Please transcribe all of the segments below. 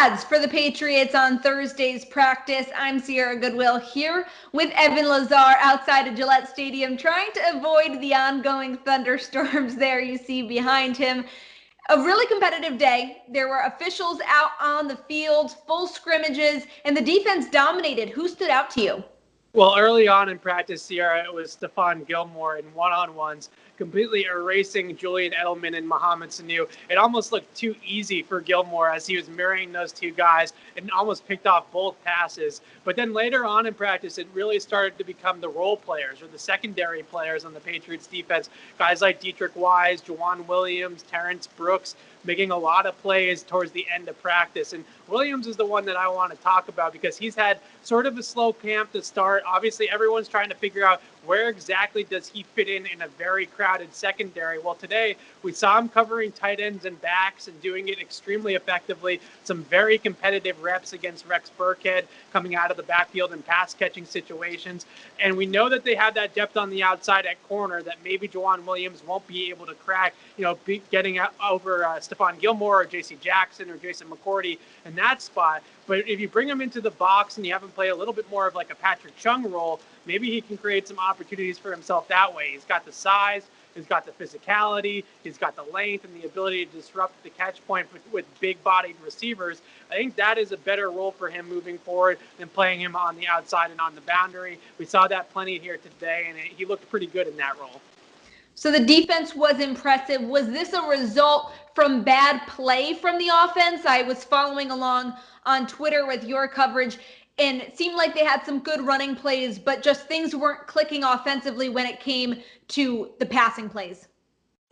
pads for the Patriots on Thursday's practice. I'm Sierra Goodwill here with Evan Lazar outside of Gillette Stadium, trying to avoid the ongoing thunderstorms there you see behind him. A really competitive day. There were officials out on the field, full scrimmages, and the defense dominated. Who stood out to you? Well, early on in practice, Sierra, it was Stephon Gilmore in one-on-ones, completely erasing Julian Edelman and Mohamed Sanu. It almost looked too easy for Gilmore as he was mirroring those two guys and almost picked off both passes. But then later on in practice, it really started to become the role players or the secondary players on the Patriots defense. Guys like Dietrich Wise, Joejuan Willliams, Terrence Brooks, making a lot of plays towards the end of practice. And Williams is the one that I want to talk about because he's had sort of a slow camp to start. Obviously, everyone's trying to figure out where exactly does he fit in a very crowded secondary. Well, today we saw him covering tight ends and backs and doing it extremely effectively. Some very competitive reps against Rex Burkhead coming out of the backfield in pass catching situations. And we know that they have that depth on the outside at corner that maybe Joejuan Williams won't be able to crack, getting over Stephon Gilmore or J.C. Jackson or Jason McCourty in that spot. But if you bring him into the box and you have him play a little bit more of like a Patrick Chung role, maybe he can create some opportunities for himself that way. He's got the size, he's got the physicality, he's got the length and the ability to disrupt the catch point with big-bodied receivers. I think that is a better role for him moving forward than playing him on the outside and on the boundary. We saw that plenty here today, and he looked pretty good in that role. So the defense was impressive. Was this a result from bad play from the offense? I was following along on Twitter with your coverage, and it seemed like they had some good running plays, but just things weren't clicking offensively when it came to the passing plays.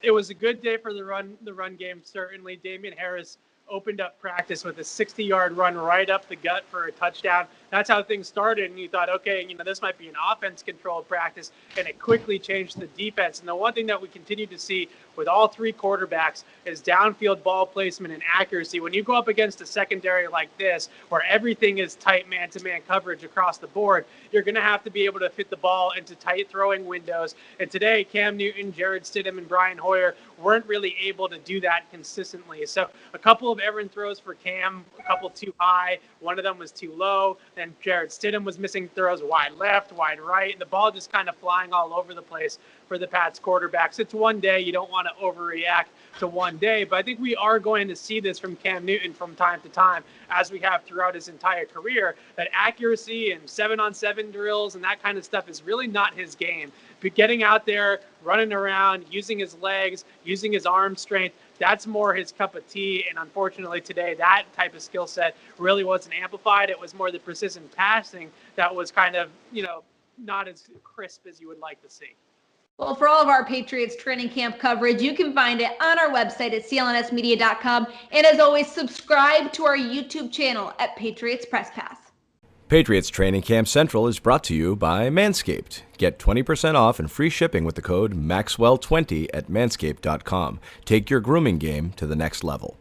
It was a good day for the run game, certainly. Damian Harris opened up practice with a 60-yard run right up the gut for a touchdown. That's how things started, and you thought, okay, this might be an offense-controlled practice, and it quickly changed the defense. And the one thing that we continue to see with all three quarterbacks is downfield ball placement and accuracy. When you go up against a secondary like this, where everything is tight man-to-man coverage across the board, you're going to have to be able to fit the ball into tight throwing windows. And today, Cam Newton, Jared Stidham, and Brian Hoyer weren't really able to do that consistently. So a couple of errant throws for Cam, a couple too high, one of them was too low. And Jared Stidham was missing throws wide left, wide right, and the ball just kind of flying all over the place for the Pats quarterbacks. It's one day. You don't want to overreact to one day, but I think we are going to see this from Cam Newton from time to time, as we have throughout his entire career, that accuracy and 7-on-7 drills and that kind of stuff is really not his game. But getting out there, running around, using his legs, using his arm strength, that's more his cup of tea. And unfortunately today, that type of skill set really wasn't amplified. It was more the precision passing that was kind of, not as crisp as you would like to see. Well, for all of our Patriots training camp coverage, you can find it on our website at clnsmedia.com. And as always, subscribe to our YouTube channel at Patriots Press Pass. Patriots Training Camp Central is brought to you by Manscaped. Get 20% off and free shipping with the code MAXWELL20 at manscaped.com. Take your grooming game to the next level.